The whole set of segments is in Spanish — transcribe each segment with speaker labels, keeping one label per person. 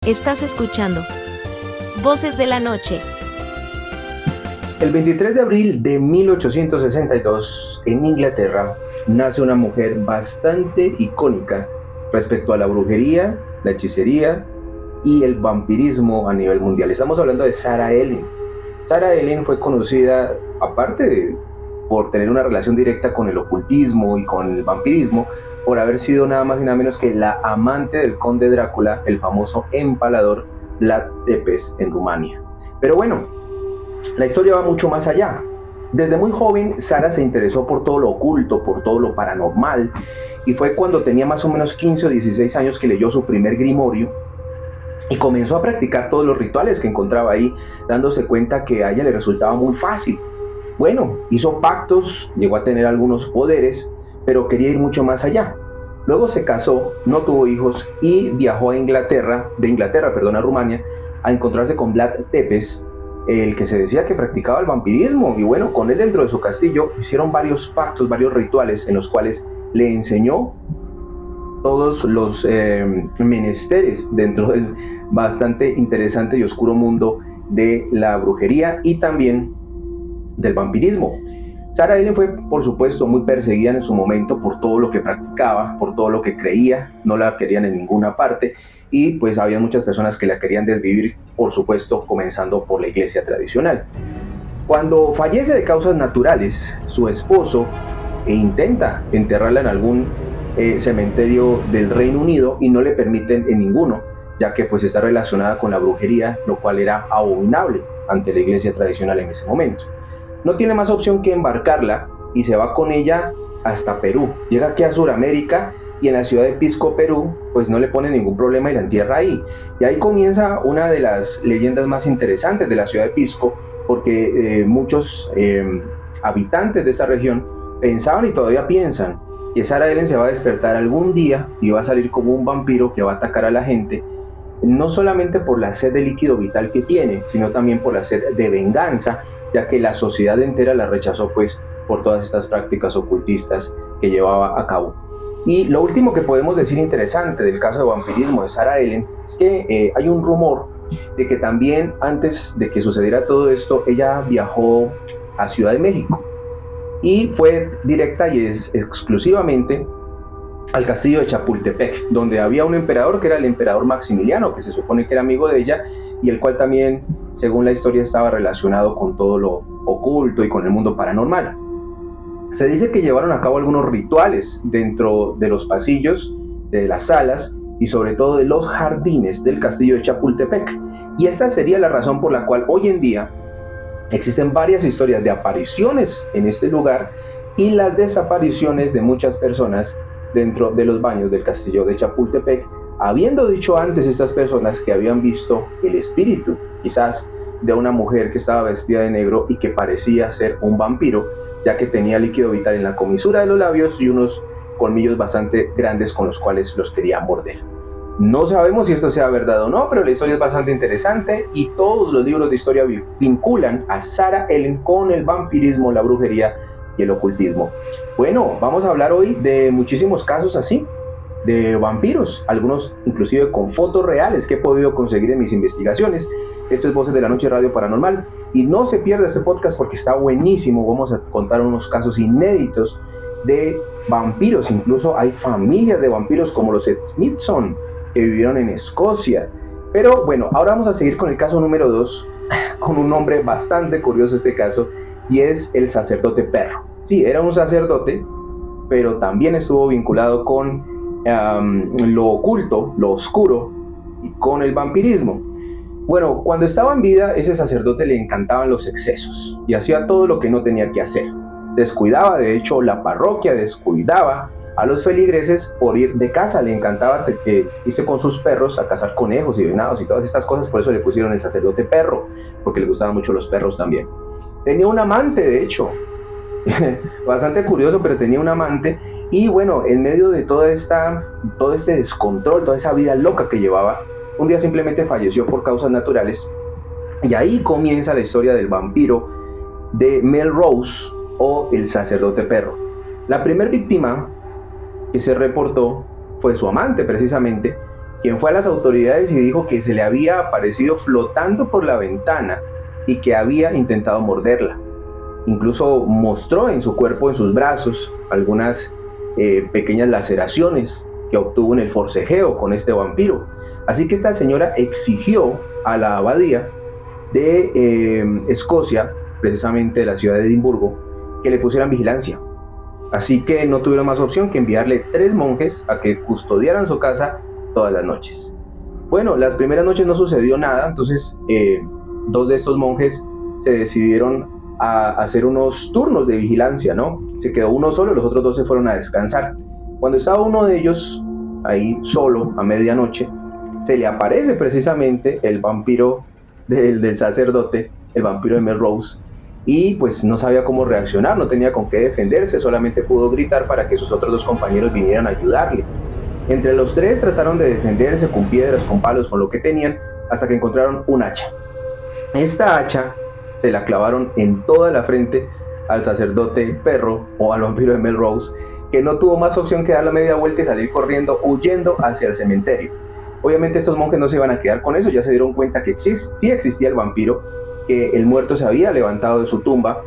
Speaker 1: Estás escuchando Voces de la Noche.
Speaker 2: El 23 de abril de 1862, en Inglaterra, nace una mujer bastante icónica respecto a la brujería, la hechicería y el vampirismo a nivel mundial. Estamos hablando de Sarah Ellen. Sarah Ellen fue conocida, por tener una relación directa con el ocultismo y con el vampirismo, por haber sido nada más y nada menos que la amante del conde Drácula, el famoso empalador Vlad Tepes en Rumania. Pero bueno, la historia va mucho más allá. Desde muy joven, Sara se interesó por todo lo oculto, por todo lo paranormal, y fue cuando tenía más o menos 15 o 16 años que leyó su primer grimorio y comenzó a practicar todos los rituales que encontraba ahí, dándose cuenta que a ella le resultaba muy fácil. Bueno, hizo pactos, llegó a tener algunos poderes, pero quería ir mucho más allá. Luego se casó, no tuvo hijos y viajó a a Rumania, a encontrarse con Vlad Tepes, el que se decía que practicaba el vampirismo. Y bueno, con él dentro de su castillo hicieron varios pactos, varios rituales en los cuales le enseñó todos los menesteres dentro del bastante interesante y oscuro mundo de la brujería y también del vampirismo. Sarah Ellen fue, por supuesto, muy perseguida en su momento por todo lo que practicaba, por todo lo que creía, no la querían en ninguna parte y pues había muchas personas que la querían desvivir, por supuesto, comenzando por la iglesia tradicional. Cuando fallece de causas naturales, su esposo intenta enterrarla en algún cementerio del Reino Unido y no le permiten en ninguno, ya que pues está relacionada con la brujería, lo cual era abominable ante la iglesia tradicional en ese momento. No tiene más opción que embarcarla y se va con ella hasta Perú. Llega aquí a Sudamérica y en la ciudad de Pisco, Perú, pues no le pone ningún problema y la entierra ahí. Y ahí comienza una de las leyendas más interesantes de la ciudad de Pisco, porque muchos habitantes de esa región pensaban y todavía piensan que Sarah Ellen se va a despertar algún día y va a salir como un vampiro que va a atacar a la gente, no solamente por la sed de líquido vital que tiene, sino también por la sed de venganza, ya que la sociedad entera la rechazó pues por todas estas prácticas ocultistas que llevaba a cabo. Y lo último que podemos decir interesante del caso de vampirismo de Sarah Ellen es que hay un rumor de que también antes de que sucediera todo esto, ella viajó a Ciudad de México y fue directa y exclusivamente al castillo de Chapultepec, donde había un emperador que era el emperador Maximiliano, que se supone que era amigo de ella y el cual también, según la historia, estaba relacionado con todo lo oculto y con el mundo paranormal. Se dice que llevaron a cabo algunos rituales dentro de los pasillos, de las salas y sobre todo de los jardines del castillo de Chapultepec. Y esta sería la razón por la cual hoy en día existen varias historias de apariciones en este lugar y las desapariciones de muchas personas dentro de los baños del castillo de Chapultepec, habiendo dicho antes estas personas que habían visto el espíritu, quizás de una mujer que estaba vestida de negro y que parecía ser un vampiro, ya que tenía líquido vital en la comisura de los labios y unos colmillos bastante grandes con los cuales los quería morder. No sabemos si esto sea verdad o no, pero la historia es bastante interesante y todos los libros de historia vinculan a Sarah Ellen con el vampirismo, la brujería y el ocultismo. Bueno, vamos a hablar hoy de muchísimos casos así, de vampiros, algunos inclusive con fotos reales que he podido conseguir en mis investigaciones. Esto es Voces de la Noche Radio Paranormal y no se pierda este podcast porque está buenísimo. Vamos a contar unos casos inéditos de vampiros, incluso hay familias de vampiros como los Smithson que vivieron en Escocia. Pero bueno, ahora vamos a seguir con el caso número 2, con un nombre bastante curioso este caso, y es el sacerdote perro. Sí, era un sacerdote, pero también estuvo vinculado con lo oculto, lo oscuro, y con el vampirismo. Bueno, cuando estaba en vida, ese sacerdote le encantaban los excesos, y hacía todo lo que no tenía que hacer. Descuidaba, de hecho, la parroquia, descuidaba a los feligreses por ir de caza. Le encantaba irse con sus perros a cazar conejos y venados y todas estas cosas, por eso le pusieron el sacerdote perro, porque le gustaban mucho los perros también. Tenía un amante, de hecho, bastante curioso, pero tenía un amante. Y bueno, en medio de todo este descontrol, toda esa vida loca que llevaba, un día simplemente falleció por causas naturales. Y ahí comienza la historia del vampiro de Melrose o el sacerdote perro. La primera víctima que se reportó fue su amante precisamente, quien fue a las autoridades y dijo que se le había aparecido flotando por la ventana y que había intentado morderla. Incluso mostró en su cuerpo, en sus brazos, algunas pequeñas laceraciones que obtuvo en el forcejeo con este vampiro. Así que esta señora exigió a la abadía de Escocia, precisamente de la ciudad de Edimburgo, que le pusieran vigilancia. Así que no tuvieron más opción que enviarle 3 monjes a que custodiaran su casa todas las noches. Bueno, las primeras noches no sucedió nada, entonces 2 de estos monjes se decidieron a hacer unos turnos de vigilancia, ¿no? Se quedó uno solo, los otros 2 se fueron a descansar. Cuando estaba uno de ellos ahí solo a medianoche, se le aparece precisamente el vampiro del sacerdote, el vampiro de Melrose, y pues no sabía cómo reaccionar, no tenía con qué defenderse, solamente pudo gritar para que sus otros 2 compañeros vinieran a ayudarle. Entre los 3 trataron de defenderse con piedras, con palos, con lo que tenían, hasta que encontraron un hacha. Esta hacha se la clavaron en toda la frente al sacerdote perro o al vampiro de Melrose, que no tuvo más opción que dar la media vuelta y salir corriendo, huyendo hacia el cementerio. Obviamente estos monjes no se iban a quedar con eso, ya se dieron cuenta que sí existía el vampiro, que el muerto se había levantado de su tumba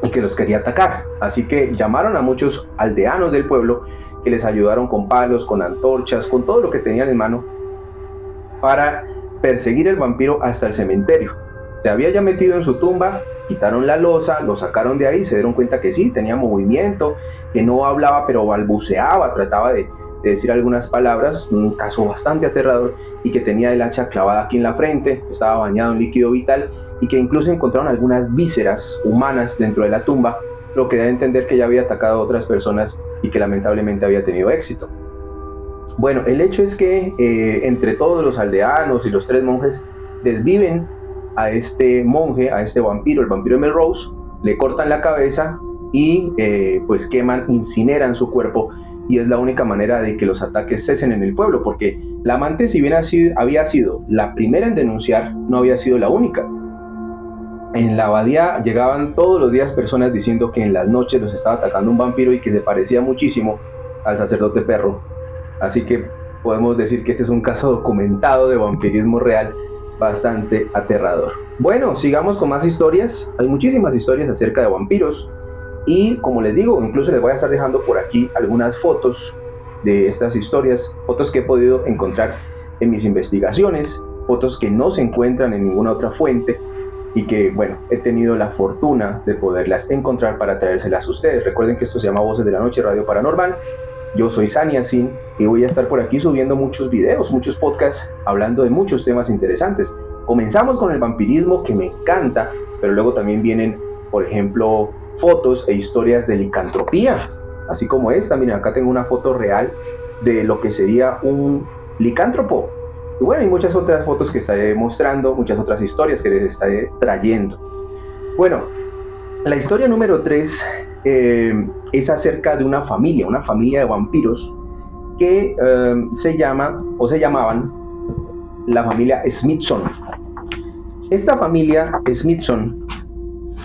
Speaker 2: y que los quería atacar. Así que llamaron a muchos aldeanos del pueblo que les ayudaron con palos, con antorchas, con todo lo que tenían en mano para perseguir el vampiro hasta el cementerio. Se había ya metido en su tumba, quitaron la losa, lo sacaron de ahí, se dieron cuenta que sí, tenía movimiento, que no hablaba pero balbuceaba, trataba de decir algunas palabras, un caso bastante aterrador, y que tenía el hacha clavada aquí en la frente, estaba bañado en líquido vital y que incluso encontraron algunas vísceras humanas dentro de la tumba, lo que da a entender que ya había atacado a otras personas y que lamentablemente había tenido éxito. Bueno, el hecho es que entre todos los aldeanos y los 3 monjes desviven a este monje, a este vampiro, el vampiro de Melrose, le cortan la cabeza y pues queman, incineran su cuerpo, y es la única manera de que los ataques cesen en el pueblo, porque la amante, si bien había sido la primera en denunciar, no había sido la única. En la abadía llegaban todos los días personas diciendo que en las noches los estaba atacando un vampiro y que se parecía muchísimo al sacerdote perro. Así que podemos decir que este es un caso documentado de vampirismo real bastante aterrador. Bueno, sigamos con más historias. Hay muchísimas historias acerca de vampiros. Y como les digo, incluso les voy a estar dejando por aquí algunas fotos de estas historias, fotos que he podido encontrar en mis investigaciones, fotos que no se encuentran en ninguna otra fuente y que, bueno, he tenido la fortuna de poderlas encontrar para traérselas a ustedes. Recuerden que esto se llama Voces de la Noche, Radio Paranormal. Yo soy Sani Asin y voy a estar por aquí subiendo muchos videos, muchos podcasts, hablando de muchos temas interesantes. Comenzamos con el vampirismo, que me encanta, pero luego también vienen, por ejemplo, fotos e historias de licantropía, así como esta. Miren, acá tengo una foto real de lo que sería un licántropo. Y bueno, hay muchas otras fotos que estaré mostrando, muchas otras historias que les estaré trayendo. Bueno, la historia número 3 es acerca de una familia de vampiros que se llamaban la familia Smithson. Esta familia Smithson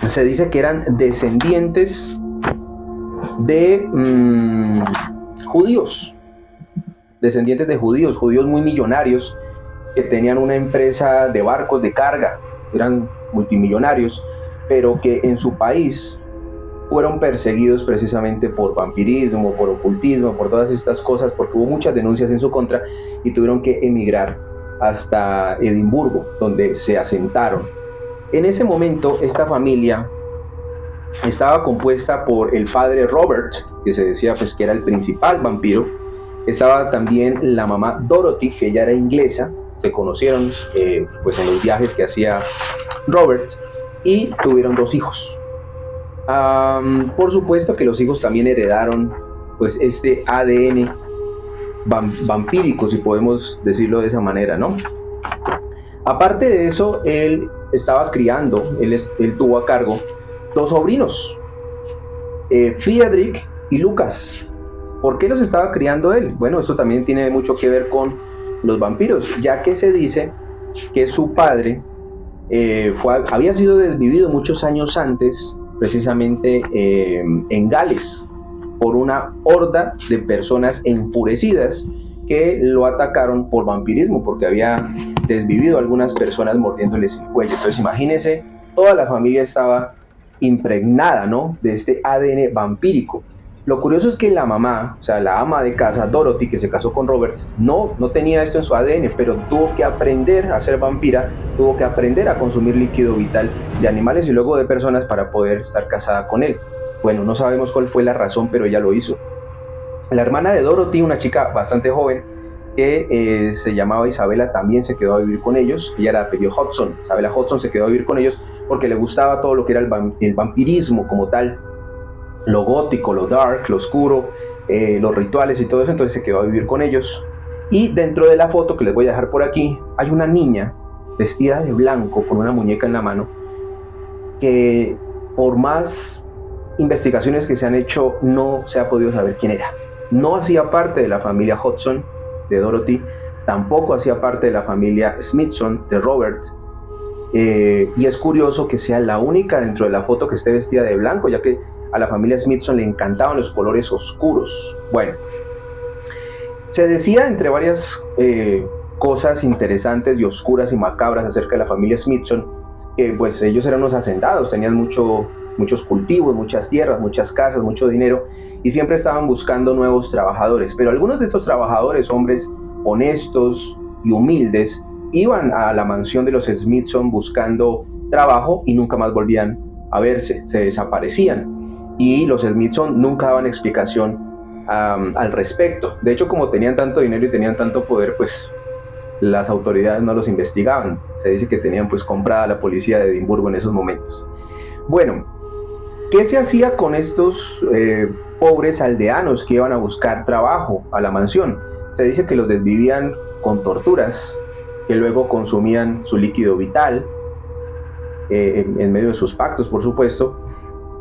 Speaker 2: se dice que eran descendientes de judíos muy millonarios que tenían una empresa de barcos de carga, eran multimillonarios, pero que en su país fueron perseguidos precisamente por vampirismo, por ocultismo, por todas estas cosas, porque hubo muchas denuncias en su contra y tuvieron que emigrar hasta Edimburgo, donde se asentaron. En ese momento, esta familia estaba compuesta por el padre Robert, que se decía pues que era el principal vampiro. Estaba también la mamá Dorothy, que ella era inglesa, se conocieron pues en los viajes que hacía Robert, y tuvieron 2 hijos. Por supuesto que los hijos también heredaron pues este ADN vampírico, si podemos decirlo de esa manera, ¿no? Aparte de eso, él estaba criando, él tuvo a cargo 2 sobrinos, Friedrich y Lucas. ¿Por qué los estaba criando él? Bueno, esto también tiene mucho que ver con los vampiros, ya que se dice que su padre había sido desvivido muchos años antes, precisamente en Gales, por una horda de personas enfurecidas que lo atacaron por vampirismo, porque había desvivido a algunas personas mordiéndoles el cuello. Entonces imagínense, toda la familia estaba impregnada, ¿no?, de este ADN vampírico. Lo curioso es que la mamá, o sea, la ama de casa, Dorothy, que se casó con Robert, no tenía esto en su ADN, pero tuvo que aprender a ser vampira, tuvo que aprender a consumir líquido vital de animales y luego de personas para poder estar casada con él. Bueno, no sabemos cuál fue la razón, pero ella lo hizo. La hermana de Dorothy, una chica bastante joven, que se llamaba Isabela, también se quedó a vivir con ellos. Ella la apellido Hudson. Isabela Hudson se quedó a vivir con ellos porque le gustaba todo lo que era el vampirismo como tal, lo gótico, lo dark, lo oscuro, los rituales y todo eso. Entonces se quedó a vivir con ellos. Y dentro de la foto que les voy a dejar por aquí, hay una niña vestida de blanco con una muñeca en la mano, que por más investigaciones que se han hecho no se ha podido saber quién era. No hacía parte de la familia Hudson de Dorothy, tampoco hacía parte de la familia Smithson de Robert, y es curioso que sea la única dentro de la foto que esté vestida de blanco, ya que a la familia Smithson le encantaban los colores oscuros. Bueno, se decía entre varias cosas interesantes y oscuras y macabras acerca de la familia Smithson, que pues ellos eran unos hacendados, tenían muchos cultivos, muchas tierras, muchas casas, mucho dinero, y siempre estaban buscando nuevos trabajadores. Pero algunos de estos trabajadores, hombres honestos y humildes, iban a la mansión de los Smithson buscando trabajo y nunca más volvían a verse, se desaparecían. Y los Smithson nunca daban explicación al respecto. De hecho, como tenían tanto dinero y tenían tanto poder, pues las autoridades no los investigaban. Se dice que tenían pues comprada la policía de Edimburgo en esos momentos. Bueno, ¿qué se hacía con estos pobres aldeanos que iban a buscar trabajo a la mansión? Se dice que los desvivían con torturas, que luego consumían su líquido vital, en medio de sus pactos, por supuesto.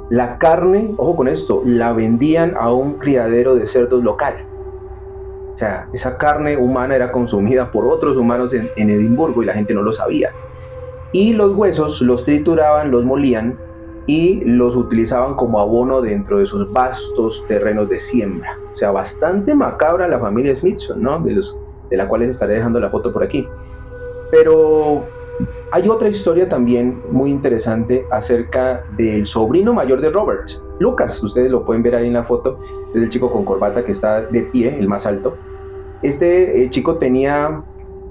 Speaker 2: La carne, ojo con esto, la vendían a un criadero de cerdos local. O sea, esa carne humana era consumida por otros humanos en Edimburgo y la gente no lo sabía. Y los huesos los trituraban, los molían y los utilizaban como abono dentro de sus vastos terrenos de siembra. O sea, bastante macabra la familia Smithson, ¿no? De la cual les estaré dejando la foto por aquí. Pero hay otra historia también muy interesante acerca del sobrino mayor de Robert, Lucas. Ustedes lo pueden ver ahí en la foto, es el chico con corbata que está de pie, el más alto. Este chico tenía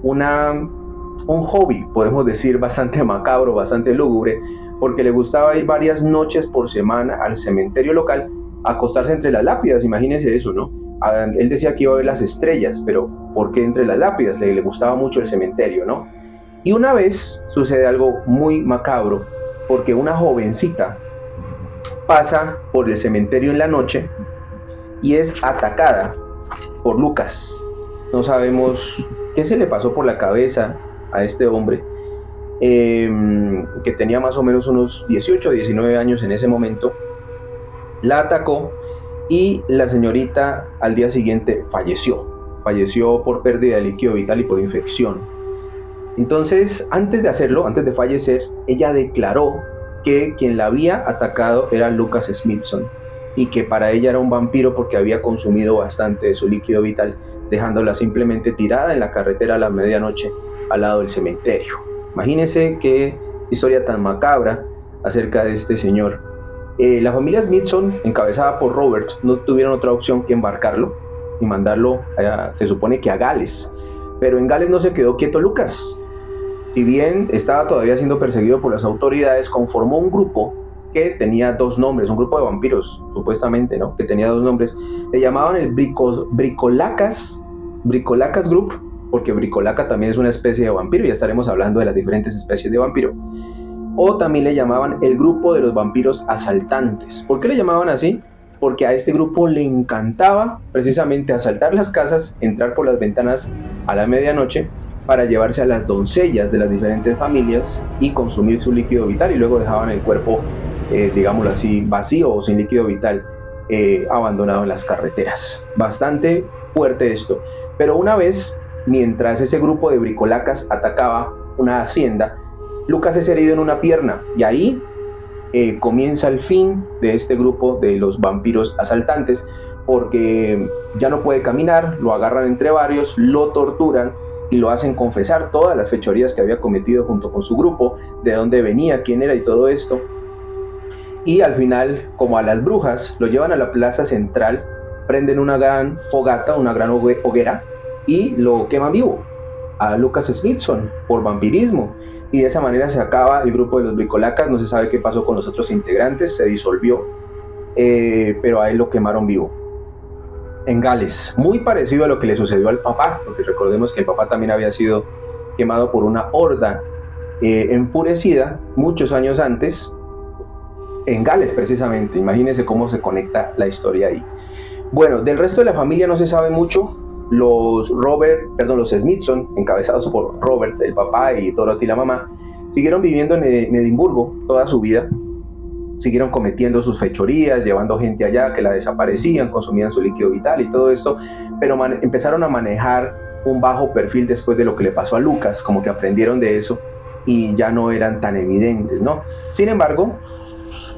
Speaker 2: un hobby, podemos decir, bastante macabro, bastante lúgubre, porque le gustaba ir varias noches por semana al cementerio local a acostarse entre las lápidas. Imagínense eso, ¿no? Él decía que iba a ver las estrellas, pero ¿por qué entre las lápidas? Le gustaba mucho el cementerio, ¿no? Y una vez sucede algo muy macabro, porque una jovencita pasa por el cementerio en la noche y es atacada por Lucas. No sabemos qué se le pasó por la cabeza a este hombre, que tenía más o menos unos 18 o 19 años en ese momento. La atacó y la señorita al día siguiente falleció por pérdida de líquido vital y por infección. Entonces, antes de fallecer, ella declaró que quien la había atacado era Lucas Smithson y que para ella era un vampiro porque había consumido bastante de su líquido vital, dejándola simplemente tirada en la carretera a la medianoche al lado del cementerio. Imagínense qué historia tan macabra acerca de este señor. La familia Smithson, encabezada por Robert, no tuvieron otra opción que embarcarlo y mandarlo, se supone que a Gales. Pero en Gales no se quedó quieto Lucas. Si bien estaba todavía siendo perseguido por las autoridades, conformó un grupo que tenía dos nombres, un grupo de vampiros, supuestamente, ¿no? Que tenía dos nombres. Le llamaban el Bricolacas Group, porque Bricolaca también es una especie de vampiro, ya estaremos hablando de las diferentes especies de vampiro. O también le llamaban el grupo de los vampiros asaltantes. ¿Por qué le llamaban así? Porque a este grupo le encantaba precisamente asaltar las casas, entrar por las ventanas a la medianoche para llevarse a las doncellas de las diferentes familias y consumir su líquido vital, y luego dejaban el cuerpo, digámoslo así, vacío o sin líquido vital, abandonado en las carreteras. Bastante fuerte esto. Pero una vez, mientras ese grupo de bricolacas atacaba una hacienda, Lucas es herido en una pierna y ahí comienza el fin de este grupo de los vampiros asaltantes, porque ya no puede caminar, lo agarran entre varios, lo torturan y lo hacen confesar todas las fechorías que había cometido junto con su grupo, de dónde venía, quién era y todo esto. Y al final, como a las brujas, lo llevan a la plaza central, prenden una gran fogata, una gran hoguera y lo queman vivo a Lucas Smithson por vampirismo. Y de esa manera se acaba el grupo de los bricolacas. No se sabe qué pasó con los otros integrantes, se disolvió, pero a él lo quemaron vivo en Gales, muy parecido a lo que le sucedió al papá, porque recordemos que el papá también había sido quemado por una horda enfurecida muchos años antes, en Gales precisamente. Imagínense cómo se conecta la historia ahí. Bueno, del resto de la familia no se sabe mucho. Los Smithson, encabezados por Robert, el papá, y Dorothy, la mamá, siguieron viviendo en Edimburgo toda su vida. Siguieron cometiendo sus fechorías, llevando gente allá que la desaparecían, consumían su líquido vital y todo esto, pero empezaron a manejar un bajo perfil después de lo que le pasó a Lucas, como que aprendieron de eso y ya no eran tan evidentes, ¿no? Sin embargo,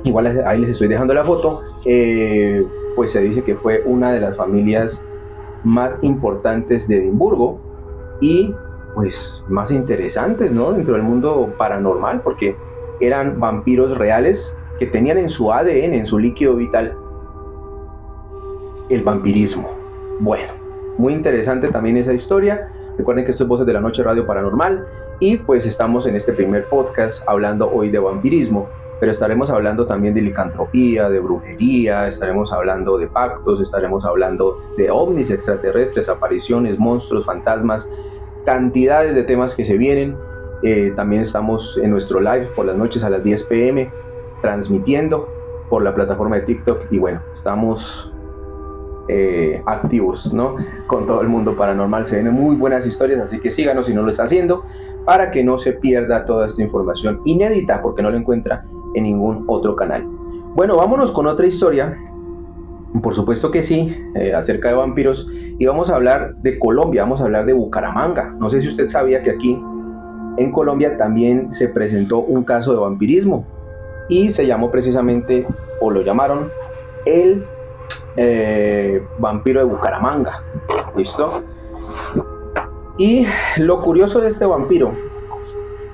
Speaker 2: igual ahí les estoy dejando la foto, pues se dice que fue una de las familias más importantes de Edimburgo y pues más interesantes, ¿no? Dentro del mundo paranormal, porque eran vampiros reales que tenían en su ADN, en su líquido vital, el vampirismo. Bueno, muy interesante también esa historia. Recuerden que esto es Voces de la Noche Radio Paranormal y pues estamos en este primer podcast hablando hoy de vampirismo, pero estaremos hablando también de licantropía, de brujería, estaremos hablando de pactos, estaremos hablando de ovnis extraterrestres, apariciones, monstruos, fantasmas, cantidades de temas que se vienen. También estamos en nuestro live por las noches a las 10 p.m. transmitiendo por la plataforma de TikTok y bueno, estamos activos, ¿no? Con todo el mundo paranormal. Se vienen muy buenas historias, así que síganos si no lo está haciendo para que no se pierda toda esta información inédita, porque no la encuentra en ningún otro canal. Bueno, vámonos con otra historia, por supuesto que sí, acerca de vampiros, y vamos a hablar de Colombia, vamos a hablar de Bucaramanga. No sé si usted sabía que aquí en Colombia también se presentó un caso de vampirismo y se llamó precisamente, o lo llamaron, el vampiro de Bucaramanga. ¿Listo? Y lo curioso de este vampiro,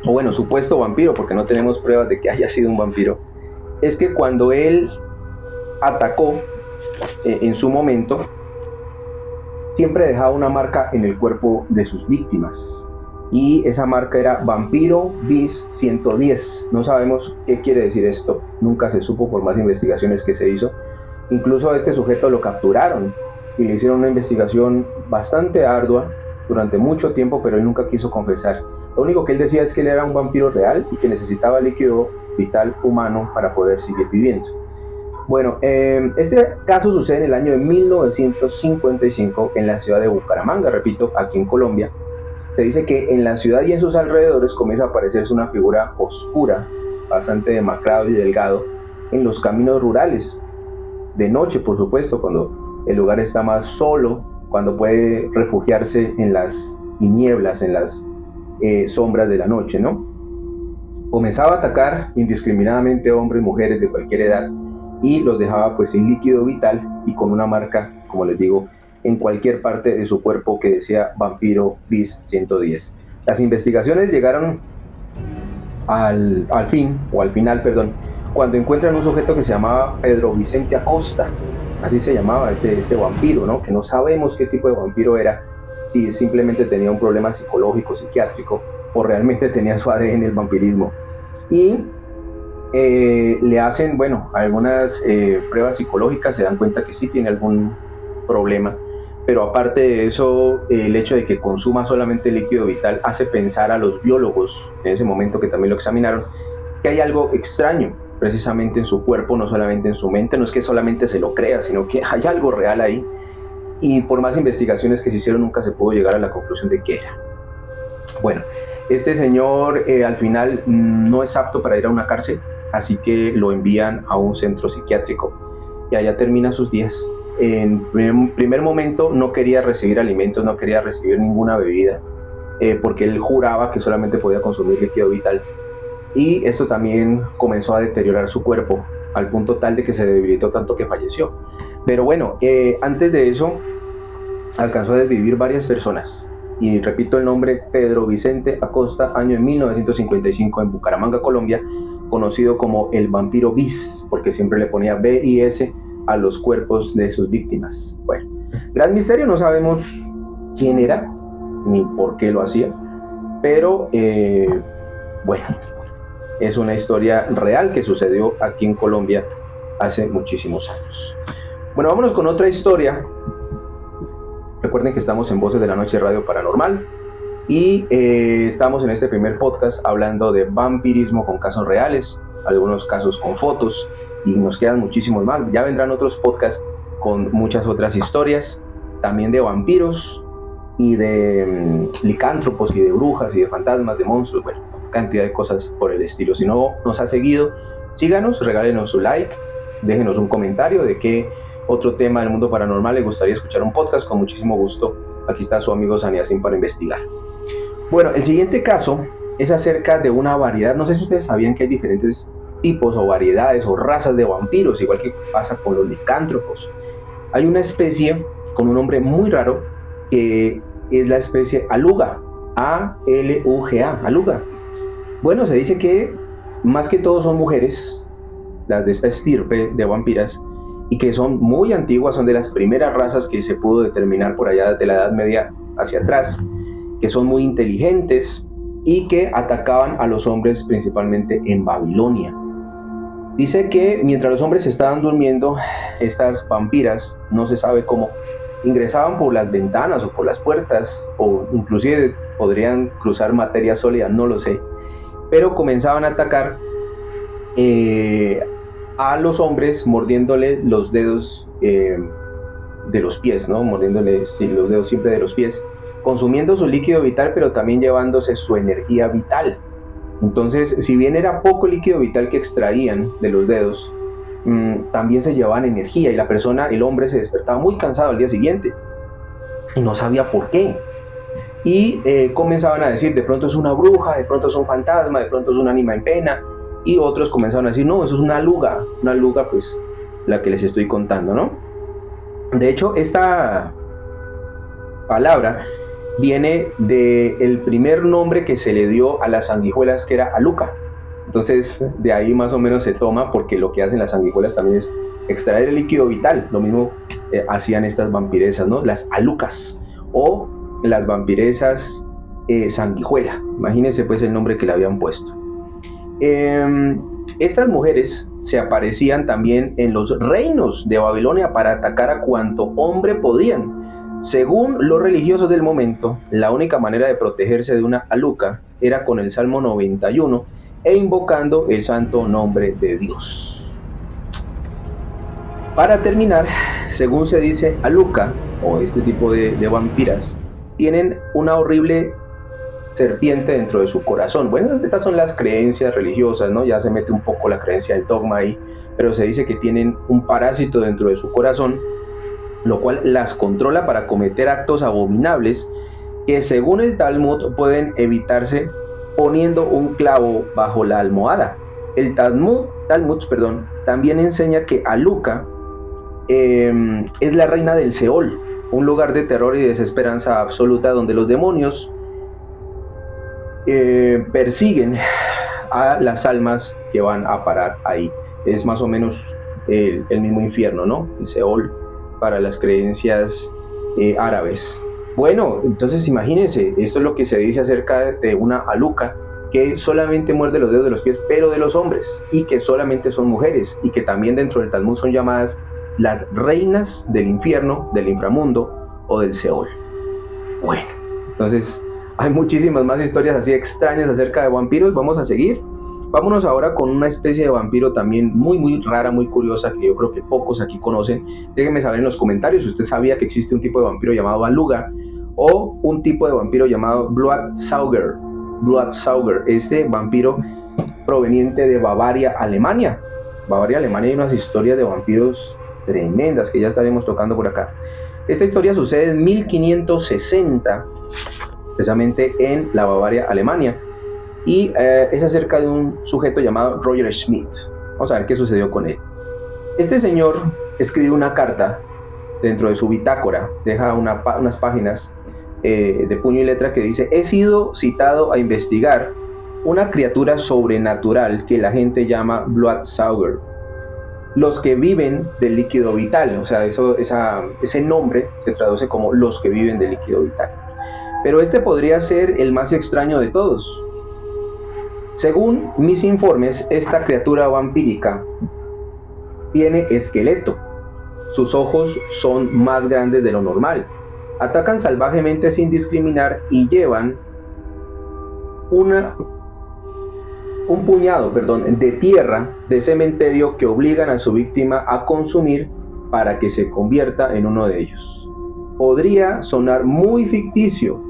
Speaker 2: o bueno, supuesto vampiro, porque no tenemos pruebas de que haya sido un vampiro, es que cuando él atacó en su momento, siempre dejaba una marca en el cuerpo de sus víctimas. Y esa marca era Vampiro Bis 110. No sabemos qué quiere decir esto, nunca se supo por más investigaciones que se hizo. Incluso a este sujeto lo capturaron y le hicieron una investigación bastante ardua durante mucho tiempo, pero él nunca quiso confesar. Lo único que él decía es que él era un vampiro real y que necesitaba líquido vital humano para poder seguir viviendo. Bueno, este caso sucede en el año de 1955 en la ciudad de Bucaramanga, repito, aquí en Colombia. Se dice que en la ciudad y en sus alrededores comienza a aparecerse una figura oscura, bastante demacrado y delgado, en los caminos rurales. De noche, por supuesto, cuando el lugar está más solo, cuando puede refugiarse en las tinieblas, en las sombras de la noche, ¿no? Comenzaba a atacar indiscriminadamente hombres y mujeres de cualquier edad y los dejaba pues sin líquido vital y con una marca, como les digo, en cualquier parte de su cuerpo que decía Vampiro Bis 110. Las investigaciones llegaron al final, cuando encuentran un sujeto que se llamaba Pedro Vicente Acosta, así se llamaba este vampiro, ¿no? Que no sabemos qué tipo de vampiro era, si simplemente tenía un problema psicológico, psiquiátrico, o realmente tenía su ADN el vampirismo. Y le hacen, bueno, algunas pruebas psicológicas, se dan cuenta que sí tiene algún problema, pero aparte de eso, el hecho de que consuma solamente líquido vital hace pensar a los biólogos en ese momento, que también lo examinaron, que hay algo extraño precisamente en su cuerpo, no solamente en su mente. No es que solamente se lo crea, sino que hay algo real ahí, y por más investigaciones que se hicieron nunca se pudo llegar a la conclusión de qué era. Bueno, este señor al final no es apto para ir a una cárcel, así que lo envían a un centro psiquiátrico y allá termina sus días. En primer momento no quería recibir alimentos, no quería recibir ninguna bebida, porque él juraba que solamente podía consumir líquido vital, y esto también comenzó a deteriorar su cuerpo al punto tal de que se debilitó tanto que falleció. Pero bueno, antes de eso alcanzó a desvivir varias personas. Y repito el nombre: Pedro Vicente Acosta, año 1955, en Bucaramanga, Colombia, conocido como el vampiro bis, porque siempre le ponía B y S a los cuerpos de sus víctimas. Bueno, gran misterio, no sabemos quién era ni por qué lo hacía, pero bueno, es una historia real que sucedió aquí en Colombia hace muchísimos años. Bueno, vámonos con otra historia. Recuerden que estamos en Voces de la Noche Radio Paranormal y estamos en este primer podcast hablando de vampirismo con casos reales, algunos casos con fotos, y nos quedan muchísimos más. Ya vendrán otros podcasts con muchas otras historias, también de vampiros y de licántropos y de brujas y de fantasmas, de monstruos, bueno, cantidad de cosas por el estilo. Si no nos ha seguido, síganos, regálenos su like, déjenos un comentario de qué otro tema del mundo paranormal le gustaría escuchar un podcast. Con muchísimo gusto, aquí está su amigo Saniacín para investigar. Bueno, el siguiente caso es acerca de una variedad. No sé si ustedes sabían que hay diferentes tipos o variedades o razas de vampiros, igual que pasa con los licántropos. Hay una especie con un nombre muy raro que es la especie Aluga, A-L-U-G-A, Aluga. Bueno, se dice que más que todo son mujeres, las de esta estirpe de vampiras, y que son muy antiguas, son de las primeras razas que se pudo determinar por allá de la Edad Media hacia atrás, que son muy inteligentes y que atacaban a los hombres principalmente en Babilonia. Dice que mientras los hombres estaban durmiendo, estas vampiras, no se sabe cómo, ingresaban por las ventanas o por las puertas, o inclusive podrían cruzar materia sólida, no lo sé, pero comenzaban a atacar a los hombres mordiéndole los dedos de los pies, ¿no? Mordiéndole los dedos siempre de los pies, consumiendo su líquido vital, pero también llevándose su energía vital. Entonces, si bien era poco líquido vital que extraían de los dedos, también se llevaban energía, y la persona, el hombre, se despertaba muy cansado al día siguiente y no sabía por qué. Y comenzaban a decir: de pronto es una bruja, de pronto es un fantasma, de pronto es un ánima en pena. Y otros comenzaron a decir: no, eso es una aluga, pues la que les estoy contando, ¿no? De hecho, esta palabra viene del primer nombre que se le dio a las sanguijuelas, que era aluca. Entonces, de ahí más o menos se toma, porque lo que hacen las sanguijuelas también es extraer el líquido vital. Lo mismo hacían estas vampiresas, ¿no? Las alucas o las vampiresas sanguijuela. Imagínense pues el nombre que le habían puesto. Estas mujeres se aparecían también en los reinos de Babilonia para atacar a cuanto hombre podían. Según los religiosos del momento, la única manera de protegerse de una aluca era con el Salmo 91 e invocando el santo nombre de Dios. Para terminar, según se dice, aluca, o este tipo de vampiras, tienen una horrible serpiente dentro de su corazón. Bueno, estas son las creencias religiosas, ¿no? Ya se mete un poco la creencia del dogma ahí, pero se dice que tienen un parásito dentro de su corazón, lo cual las controla para cometer actos abominables que, según el Talmud, pueden evitarse poniendo un clavo bajo la almohada. El Talmud, también enseña que Aluka es la reina del Seol, un lugar de terror y desesperanza absoluta donde los demonios persiguen a las almas que van a parar ahí. Es más o menos el mismo infierno, ¿no? El Seol para las creencias árabes. Bueno, entonces imagínense, esto es lo que se dice acerca de una aluca, que solamente muerde los dedos de los pies, pero de los hombres, y que solamente son mujeres, y que también dentro del Talmud son llamadas las reinas del infierno, del inframundo o del Seol. Bueno, entonces hay muchísimas más historias así extrañas acerca de vampiros. Vamos a seguir. Vámonos ahora con una especie de vampiro también muy rara, muy curiosa, que yo creo que pocos aquí conocen. Déjenme saber en los comentarios si usted sabía que existe un tipo de vampiro llamado Aluga o un tipo de vampiro llamado Blutsauger. Este vampiro proveniente de Bavaria, Alemania. Bavaria, Alemania, hay unas historias de vampiros tremendas que ya estaremos tocando por acá. Esta historia sucede en 1560, precisamente en la Bavaria, Alemania. Y es acerca de un sujeto llamado Roger Schmidt. Vamos a ver qué sucedió con él. Este señor escribe una carta dentro de su bitácora, deja unas páginas de puño y letra que dice: he sido citado a investigar una criatura sobrenatural que la gente llama Bloodsucker, los que viven del líquido vital. O sea, ese nombre se traduce como los que viven del líquido vital. Pero este podría ser el más extraño de todos. Según mis informes, esta criatura vampírica tiene esqueleto. Sus ojos son más grandes de lo normal. Atacan salvajemente sin discriminar y llevan un puñado de tierra de cementerio que obligan a su víctima a consumir para que se convierta en uno de ellos. Podría sonar muy ficticio,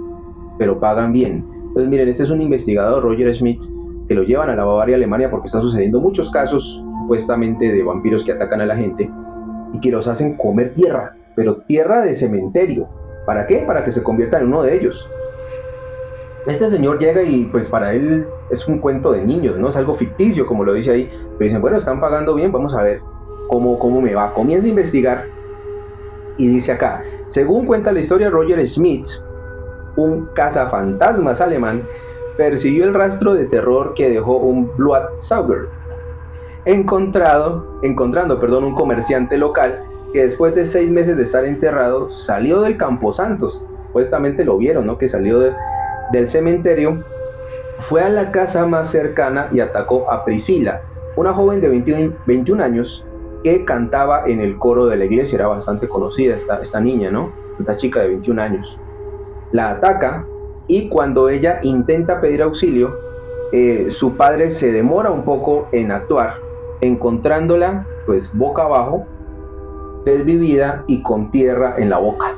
Speaker 2: pero pagan bien. Entonces miren, este es un investigador, Roger Schmidt, que lo llevan a la Bavaria, Alemania, porque están sucediendo muchos casos supuestamente de vampiros que atacan a la gente y que los hacen comer tierra, pero tierra de cementerio. ¿Para qué? Para que se conviertan en uno de ellos. Este señor llega y pues para él es un cuento de niños, ¿no? Es algo ficticio, como lo dice ahí. Pero dicen, bueno, están pagando bien, vamos a ver cómo me va. Comienza a investigar y dice acá: según cuenta la historia, Roger Schmidt, un cazafantasmas alemán, persiguió el rastro de terror que dejó un Bloodsucker, encontrando un comerciante local que después de 6 meses de estar enterrado salió del Camposanto. Supuestamente lo vieron, ¿no? Que salió del cementerio, fue a la casa más cercana y atacó a Priscila, una joven de 21 años que cantaba en el coro de la iglesia. Era bastante conocida esta niña, ¿no? Esta chica de 21 años. La ataca y cuando ella intenta pedir auxilio, su padre se demora un poco en actuar, encontrándola pues boca abajo, desvivida y con tierra en la boca.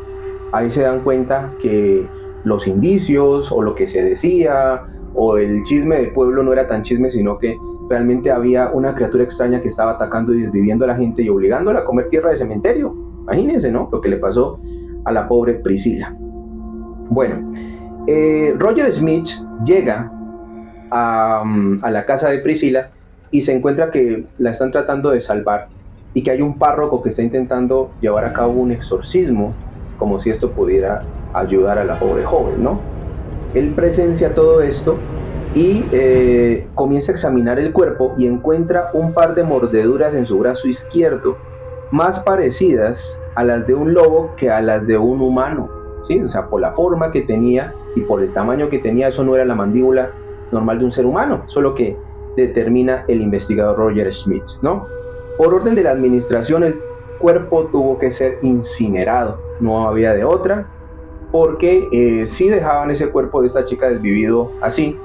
Speaker 2: Ahí se dan cuenta que los indicios o lo que se decía o el chisme del pueblo no era tan chisme, sino que realmente había una criatura extraña que estaba atacando y desviviendo a la gente y obligándola a comer tierra de cementerio. Imagínense, ¿no? Lo que le pasó a la pobre Priscila. Bueno, Roger Schmidt llega a la casa de Priscila y se encuentra que la están tratando de salvar y que hay un párroco que está intentando llevar a cabo un exorcismo, como si esto pudiera ayudar a la pobre joven, ¿no? Él presencia todo esto y comienza a examinar el cuerpo y encuentra un par de mordeduras en su brazo izquierdo, más parecidas a las de un lobo que a las de un humano, ¿sí? O sea, por la forma que tenía y por el tamaño que tenía, eso no era la mandíbula normal de un ser humano, solo que determina el investigador Roger Schmidt, ¿no? Por orden de la administración, el cuerpo tuvo que ser incinerado, no había de otra, porque si dejaban ese cuerpo de esta chica desvivido así,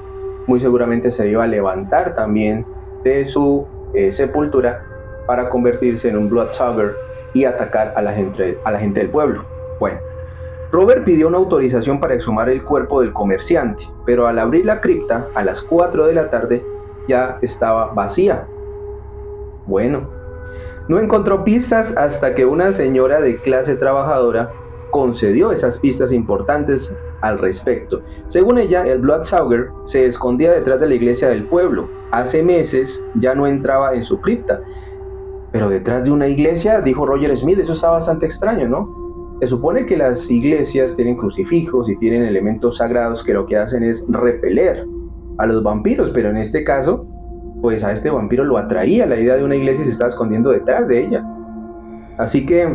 Speaker 2: muy seguramente se iba a levantar también de su sepultura para convertirse en un Bloodsucker y atacar a la gente del pueblo. Bueno, Robert pidió una autorización para exhumar el cuerpo del comerciante, pero al abrir la cripta a las 4 de la tarde ya estaba vacía. Bueno, no encontró pistas hasta que una señora de clase trabajadora concedió esas pistas importantes al respecto. Según ella, el Bloodsucker se escondía detrás de la iglesia del pueblo. Hace meses ya no entraba en su cripta. Pero detrás de una iglesia, dijo Roger Schmidt, eso está bastante extraño, ¿no? Se supone que las iglesias tienen crucifijos y tienen elementos sagrados que lo que hacen es repeler a los vampiros, pero en este caso, pues a este vampiro lo atraía la idea de una iglesia y se estaba escondiendo detrás de ella. Así que,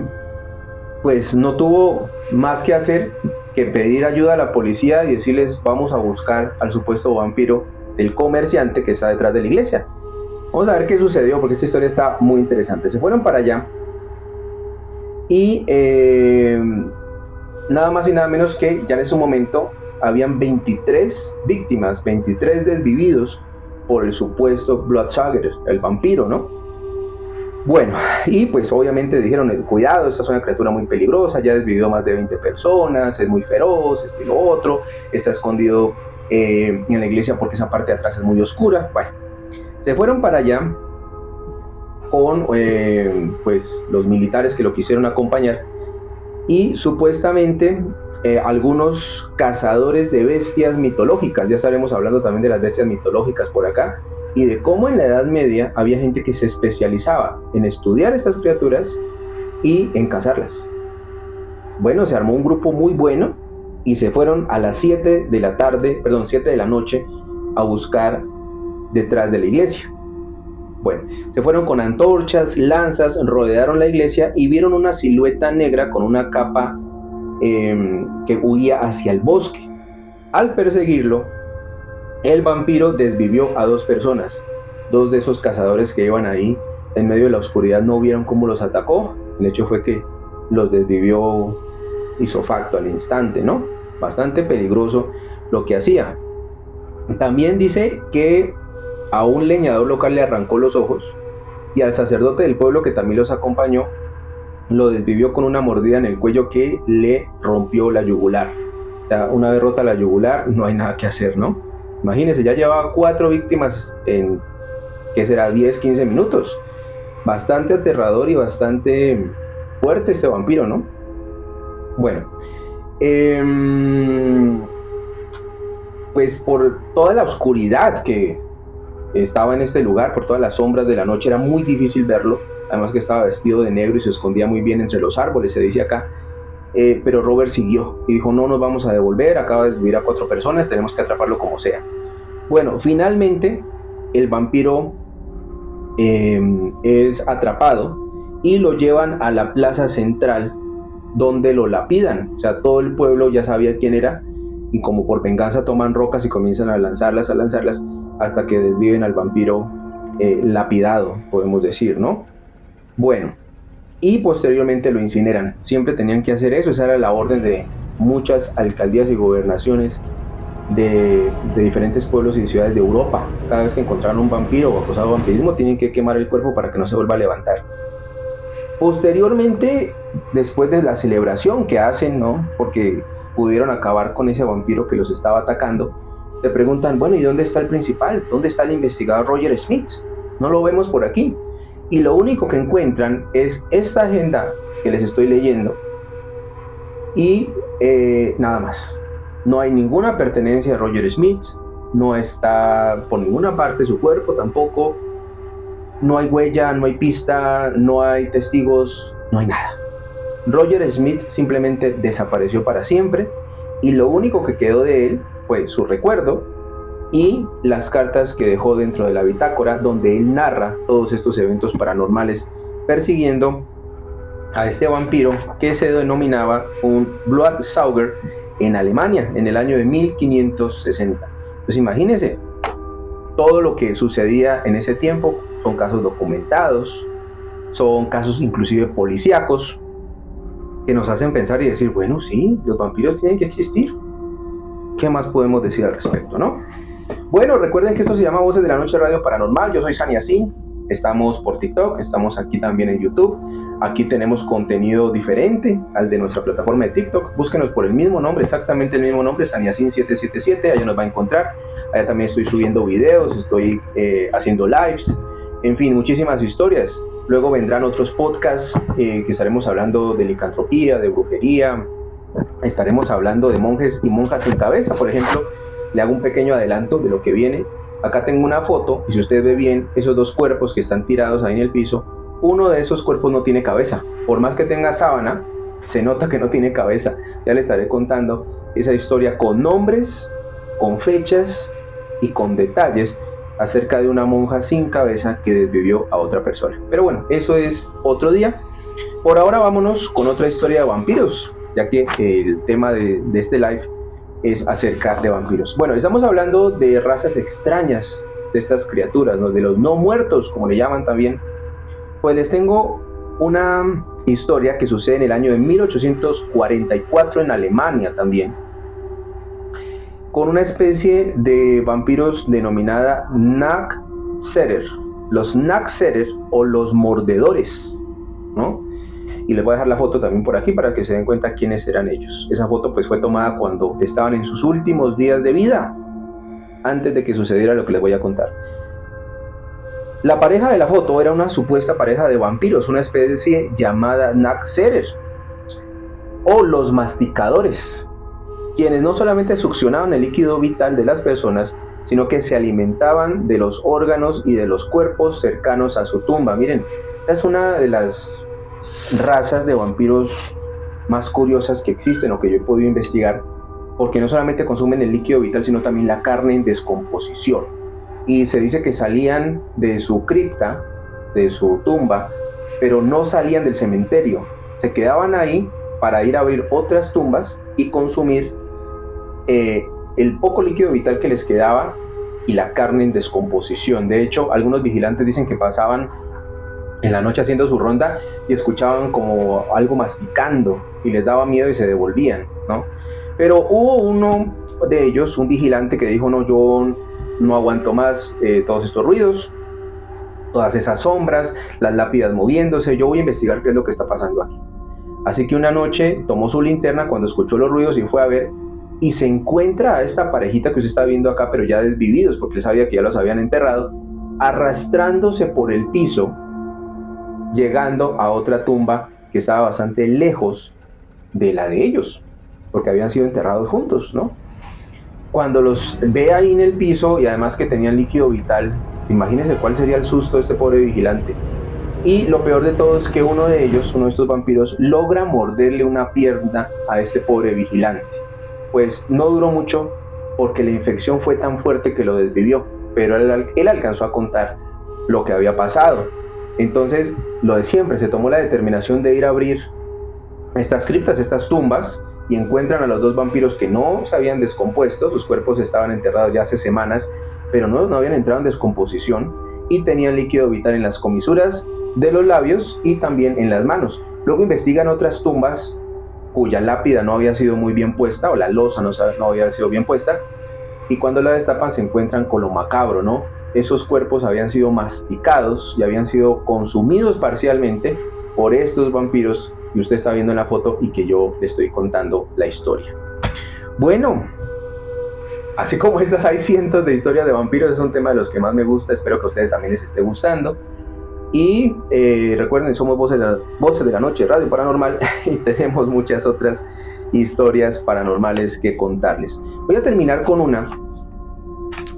Speaker 2: pues no tuvo más que hacer que pedir ayuda a la policía y decirles: vamos a buscar al supuesto vampiro del comerciante que está detrás de la iglesia. Vamos a ver qué sucedió, porque esta historia está muy interesante. Se fueron para allá y nada más y nada menos que ya en ese momento habían 23 víctimas, 23 desvividos por el supuesto Bloodsucker, el vampiro, ¿no? Bueno, y pues obviamente dijeron: cuidado, esta es una criatura muy peligrosa, ya desvivió más de 20 personas, es muy feroz, esto y lo otro, está escondido en la iglesia porque esa parte de atrás es muy oscura. Bueno, se fueron para allá con pues los militares que lo quisieron acompañar y supuestamente algunos cazadores de bestias mitológicas. Ya estaremos hablando también de las bestias mitológicas por acá y de cómo en la Edad Media había gente que se especializaba en estudiar estas criaturas y en cazarlas. Bueno, se armó un grupo muy bueno y se fueron a las 7 de la noche a buscar detrás de la iglesia. Bueno, se fueron con antorchas, lanzas, rodearon la iglesia y vieron una silueta negra con una capa que huía hacia el bosque. Al perseguirlo, el vampiro desvivió a 2 personas. 2 de esos cazadores que iban ahí en medio de la oscuridad no vieron cómo los atacó. El hecho fue que los desvivió ipso facto al instante, ¿no? Bastante peligroso lo que hacía. También dice que a un leñador local le arrancó los ojos y al sacerdote del pueblo, que también los acompañó, lo desvivió con una mordida en el cuello que le rompió la yugular. O sea, una vez rota la yugular, no hay nada que hacer, ¿no? Imagínense, ya llevaba 4 víctimas en, ¿qué será? 10, 15 minutos. Bastante aterrador y bastante fuerte este vampiro, ¿no? Bueno, pues por toda la oscuridad que estaba en este lugar, por todas las sombras de la noche, era muy difícil verlo. Además que estaba vestido de negro y se escondía muy bien entre los árboles, se dice acá. Pero Robert siguió y dijo: no nos vamos a devolver, acaba de desvivir a 4 personas, tenemos que atraparlo como sea. Bueno, finalmente el vampiro es atrapado y lo llevan a la plaza central, donde lo lapidan. O sea, todo el pueblo ya sabía quién era y como por venganza toman rocas y comienzan a lanzarlas hasta que desviven al vampiro lapidado, podemos decir, ¿no? Bueno, y posteriormente lo incineran. Siempre tenían que hacer eso, esa era la orden de muchas alcaldías y gobernaciones de diferentes pueblos y ciudades de Europa. Cada vez que encontraban un vampiro o acusado de vampirismo, tienen que quemar el cuerpo para que no se vuelva a levantar. Posteriormente, después de la celebración que hacen, ¿no?, porque pudieron acabar con ese vampiro que los estaba atacando, se preguntan: bueno, ¿y dónde está el principal? ¿Dónde está el investigador Roger Smith? No lo vemos por aquí. Y lo único que encuentran es esta agenda que les estoy leyendo y nada más. No hay ninguna pertenencia a Roger Smith, no está por ninguna parte su cuerpo tampoco, no hay huella, no hay pista, no hay testigos, no hay nada. Roger Smith simplemente desapareció para siempre y lo único que quedó de él fue su recuerdo y las cartas que dejó dentro de la bitácora, donde él narra todos estos eventos paranormales persiguiendo a este vampiro que se denominaba un Blutsauger en Alemania en el año de 1560. Pues imagínense todo lo que sucedía en ese tiempo. Son casos documentados, son casos inclusive policíacos que nos hacen pensar y decir: bueno, sí, los vampiros tienen que existir. ¿Qué más podemos decir al respecto, no? Bueno, recuerden que esto se llama Voces de la Noche Radio Paranormal. Yo soy Saniasin, estamos por TikTok, estamos aquí también en YouTube. Aquí tenemos contenido diferente al de nuestra plataforma de TikTok. Búsquenos por el mismo nombre, exactamente el mismo nombre, Saniasin777, allá nos va a encontrar. Allá también estoy subiendo videos, estoy haciendo lives, en fin, muchísimas historias. Luego vendrán otros podcasts que estaremos hablando de licantropía, de brujería. Estaremos hablando de monjes y monjas sin cabeza, por ejemplo. Le hago un pequeño adelanto de lo que viene. Acá tengo una foto y si usted ve bien esos 2 cuerpos que están tirados ahí en el piso, uno de esos cuerpos no tiene cabeza. Por más que tenga sábana, se nota que no tiene cabeza. Ya le estaré contando esa historia con nombres, con fechas y con detalles acerca de una monja sin cabeza que desvivió a otra persona. Pero bueno, eso es otro día. Por ahora vámonos con otra historia de vampiros, ya que el tema de este live es acerca de vampiros. Bueno, estamos hablando de razas extrañas de estas criaturas, ¿no?, de los no muertos, como le llaman también. Pues les tengo una historia que sucede en el año de 1844 en Alemania también, con una especie de vampiros denominada Nachtseher, los Nachtseher o los mordedores, ¿no? Y les voy a dejar la foto también por aquí para que se den cuenta quiénes eran ellos. Esa foto pues fue tomada cuando estaban en sus últimos días de vida, antes de que sucediera lo que les voy a contar. La pareja de la foto era una supuesta pareja de vampiros, una especie llamada Nachtseher o los masticadores, quienes no solamente succionaban el líquido vital de las personas, sino que se alimentaban de los órganos y de los cuerpos cercanos a su tumba. Miren, esta es una de las razas de vampiros más curiosas que existen o que yo he podido investigar, porque no solamente consumen el líquido vital, sino también la carne en descomposición. Y se dice que salían de su cripta, de su tumba, pero no salían del cementerio. Se quedaban ahí para ir a abrir otras tumbas y consumir el poco líquido vital que les quedaba y la carne en descomposición. De hecho, algunos vigilantes dicen que pasaban en la noche haciendo su ronda y escuchaban como algo masticando y les daba miedo y se devolvían, ¿no? Pero hubo uno de ellos, un vigilante, que dijo: no, yo no aguanto más todos estos ruidos, todas esas sombras, las lápidas moviéndose, yo voy a investigar qué es lo que está pasando aquí. Así que una noche tomó su linterna cuando escuchó los ruidos y fue a ver, y se encuentra a esta parejita que usted está viendo acá, pero ya desvividos, porque él sabía que ya los habían enterrado, arrastrándose por el piso, llegando a otra tumba que estaba bastante lejos de la de ellos, porque habían sido enterrados juntos, ¿no? Cuando los ve ahí en el piso, y además que tenían líquido vital, imagínense cuál sería el susto de este pobre vigilante. Y lo peor de todo es que uno de ellos, uno de estos vampiros, logra morderle una pierna a este pobre vigilante. Pues no duró mucho, porque la infección fue tan fuerte que lo desvivió, pero él alcanzó a contar lo que había pasado. Entonces, lo de siempre, se tomó la determinación de ir a abrir estas criptas, estas tumbas, y encuentran a los dos vampiros que no se habían descompuesto, sus cuerpos estaban enterrados ya hace semanas, pero no habían entrado en descomposición, y tenían líquido vital en las comisuras de los labios y también en las manos. Luego investigan otras tumbas cuya lápida no había sido muy bien puesta, o la losa no había sido bien puesta, y cuando la destapan se encuentran con lo macabro, ¿no? Esos cuerpos habían sido masticados y habían sido consumidos parcialmente por estos vampiros que usted está viendo en la foto y que yo le estoy contando la historia. Bueno, así como estas hay cientos de historias de vampiros, es un tema de los que más me gusta, espero que a ustedes también les esté gustando. Y recuerden, somos Voces de la Noche, Radio Paranormal, y tenemos muchas otras historias paranormales que contarles. Voy a terminar con una,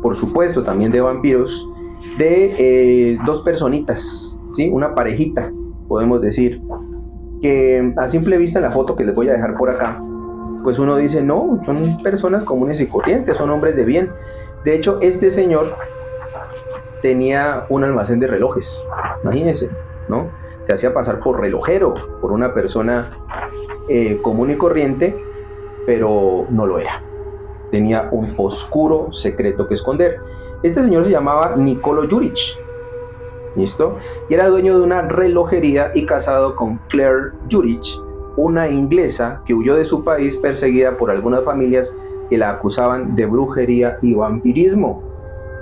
Speaker 2: por supuesto, también de vampiros, de dos personitas, ¿sí? Una parejita, podemos decir, que a simple vista en la foto que les voy a dejar por acá, pues uno dice: no, son personas comunes y corrientes, son hombres de bien. De hecho, este señor tenía un almacén de relojes, imagínense, ¿no? Se hacía pasar por relojero, por una persona común y corriente, pero no lo era. Tenía un oscuro secreto que esconder. Este señor se llamaba Nicolo Juric, ¿listo? Y era dueño de una relojería y casado con Claire Juric, una inglesa que huyó de su país perseguida por algunas familias que la acusaban de brujería y vampirismo.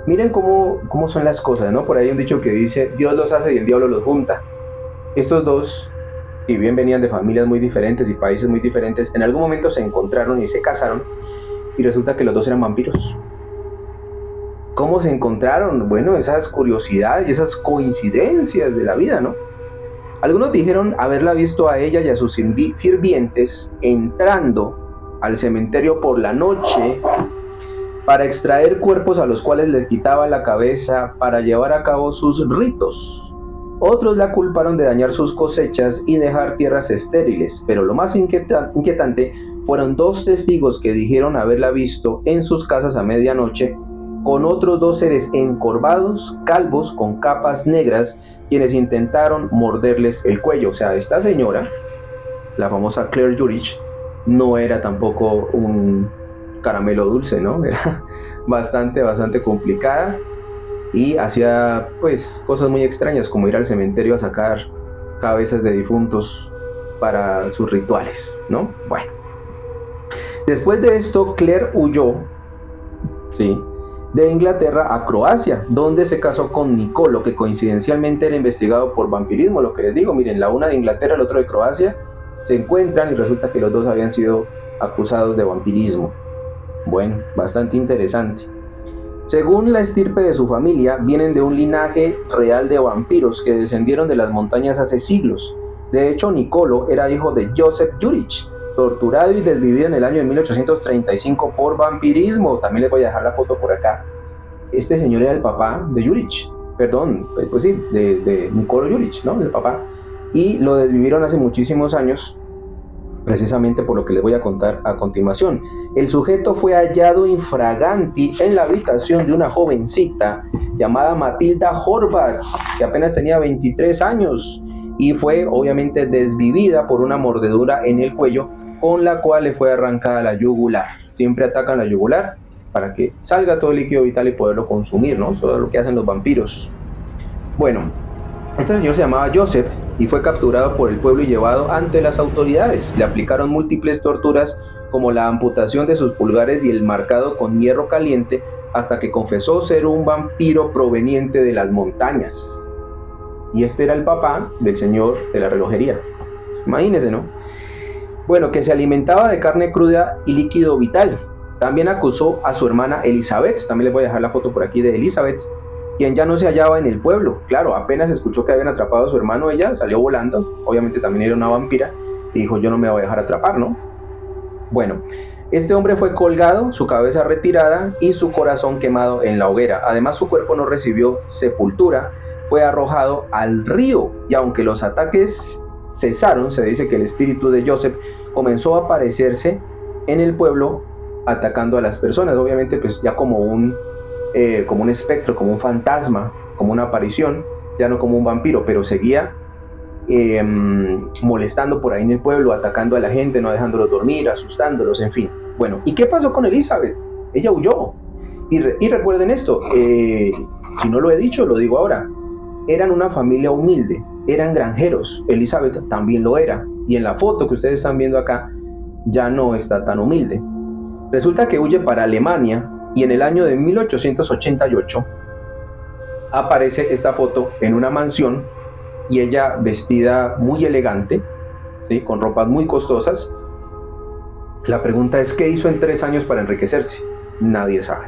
Speaker 2: Miren cómo son las cosas, ¿no? Por ahí hay un dicho que dice: Dios los hace y el diablo los junta. Estos dos, si bien venían de familias muy diferentes y países muy diferentes, en algún momento se encontraron y se casaron, y resulta que los dos eran vampiros. ¿Cómo se encontraron? Bueno, esas curiosidades y esas coincidencias de la vida, ¿no? Algunos dijeron haberla visto a ella y a sus sirvientes entrando al cementerio por la noche para extraer cuerpos a los cuales les quitaba la cabeza para llevar a cabo sus ritos. Otros la culparon de dañar sus cosechas y dejar tierras estériles, pero lo más inquietante fueron dos testigos que dijeron haberla visto en sus casas a medianoche con otros dos seres encorvados, calvos, con capas negras, quienes intentaron morderles el cuello. O sea, esta señora, la famosa Claire Juric, no era tampoco un caramelo dulce, ¿no? Era bastante complicada y hacía pues cosas muy extrañas, como ir al cementerio a sacar cabezas de difuntos para sus rituales, ¿no? Bueno, después de esto Claire huyó, ¿sí?, de Inglaterra a Croacia, donde se casó con Nicolo, que coincidencialmente era investigado por vampirismo. Lo que les digo, miren, la una de Inglaterra, el otro de Croacia, se encuentran y resulta que los dos habían sido acusados de vampirismo. Bueno, bastante interesante. Según la estirpe de su familia, vienen de un linaje real de vampiros que descendieron de las montañas hace siglos. De hecho, Nicolo era hijo de Joseph Juric, torturado y desvivido en el año de 1835 por vampirismo. También les voy a dejar la foto por acá. Este señor era el papá de Juric, perdón, pues sí, de Nicolo Juric, ¿no? El papá. y lo desvivieron hace muchísimos años, precisamente por lo que les voy a contar a continuación. El sujeto fue hallado infraganti en la habitación de una jovencita llamada Matilda Horvath, que apenas tenía 23 años, y fue obviamente desvivida por una mordedura en el cuello, con la cual le fue arrancada la yugular. Siempre atacan la yugular para que salga todo el líquido vital y poderlo consumir, ¿no? Eso es lo que hacen los vampiros. Bueno, este señor se llamaba Joseph y fue capturado por el pueblo y llevado ante las autoridades. Le aplicaron múltiples torturas, como la amputación de sus pulgares y el marcado con hierro caliente, hasta que confesó ser un vampiro proveniente de las montañas. Y este era el papá del señor de la relojería. Imagínense, ¿no? Bueno, que se alimentaba de carne cruda y líquido vital. También acusó a su hermana Elizabeth, también les voy a dejar la foto por aquí de Elizabeth, quien ya no se hallaba en el pueblo. Claro, apenas escuchó que habían atrapado a su hermano, ella salió volando, obviamente también era una vampira, y dijo, yo no me voy a dejar atrapar, ¿no? Bueno, este hombre fue colgado, su cabeza retirada y su corazón quemado en la hoguera. Además, su cuerpo no recibió sepultura, fue arrojado al río, y aunque los ataques cesaron, se dice que el espíritu de Joseph comenzó a aparecerse en el pueblo, atacando a las personas, obviamente pues ya como un espectro, como un fantasma, como una aparición, ya no como un vampiro, pero seguía molestando por ahí en el pueblo, atacando a la gente, no dejándolos dormir, asustándolos, en fin. Bueno, ¿y qué pasó con Elizabeth? Ella huyó. Y recuerden esto, si no lo he dicho, lo digo ahora. Eran una familia humilde, eran granjeros. Elizabeth también lo era. Y en la foto que ustedes están viendo acá, ya no está tan humilde. Resulta que huye para Alemania y en el año de 1888 aparece esta foto en una mansión y ella vestida muy elegante, ¿sí? Con ropas muy costosas. La pregunta es, ¿qué hizo en 3 años para enriquecerse? Nadie sabe.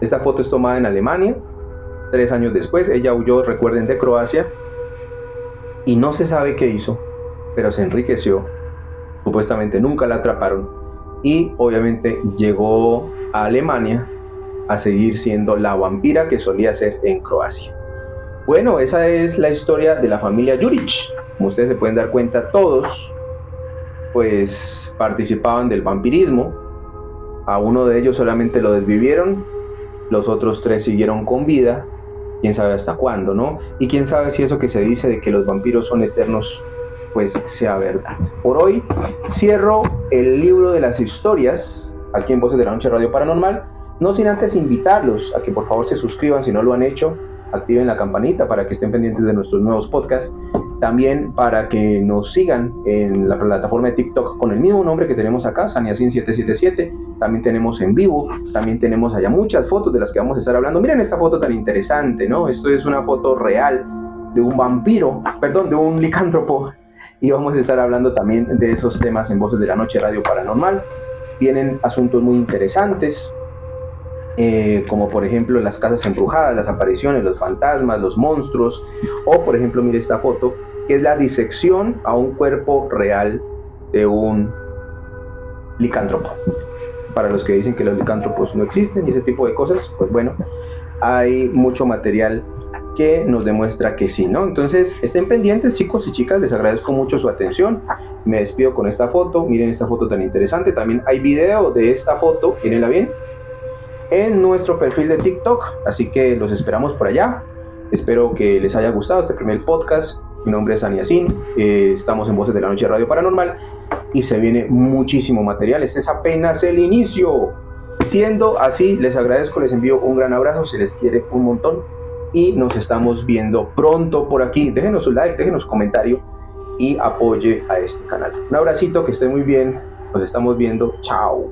Speaker 2: Esta foto es tomada en Alemania. 3 años después, ella huyó, recuerden, de Croacia, y no se sabe qué hizo, pero se enriqueció. Supuestamente nunca la atraparon y obviamente llegó a Alemania a seguir siendo la vampira que solía ser en Croacia. Bueno, esa es la historia de la familia Juric. Como ustedes se pueden dar cuenta, todos pues participaban del vampirismo. A uno de ellos solamente lo desvivieron, los otros 3 siguieron con vida, quién sabe hasta cuándo, ¿no? Y quién sabe si eso que se dice de que los vampiros son eternos pues sea verdad. Por hoy cierro el libro de las historias aquí en Voces de la Noche Radio Paranormal, no sin antes invitarlos a que por favor se suscriban si no lo han hecho, activen la campanita para que estén pendientes de nuestros nuevos podcasts, también para que nos sigan en la plataforma de TikTok con el mismo nombre que tenemos acá, Saniacin777, también tenemos en vivo, también tenemos allá muchas fotos de las que vamos a estar hablando. Miren esta foto tan interesante, ¿no? Esto es una foto real de un vampiro, perdón, de un licántropo, y vamos a estar hablando también de esos temas en Voces de la Noche Radio Paranormal. Vienen asuntos muy interesantes, como por ejemplo las casas embrujadas, las apariciones, los fantasmas, los monstruos, o por ejemplo, mire esta foto, que es la disección a un cuerpo real de un licántropo. Para los que dicen que los licántropos no existen y ese tipo de cosas, pues bueno, hay mucho material que nos demuestra que sí, ¿no? Entonces, estén pendientes, chicos y chicas, les agradezco mucho su atención. Me despido con esta foto, miren esta foto tan interesante. También hay video de esta foto, mírenla bien, en nuestro perfil de TikTok, así que los esperamos por allá. Espero que les haya gustado este primer podcast. Mi nombre es Saniacin, estamos en Voces de la Noche Radio Paranormal y se viene muchísimo material. Este es apenas el inicio. Siendo así, les agradezco, les envío un gran abrazo, se les quiere un montón y nos estamos viendo pronto por aquí. Déjenos su like, déjenos comentario y apoye a este canal. Un abracito, que estén muy bien, nos estamos viendo, chao.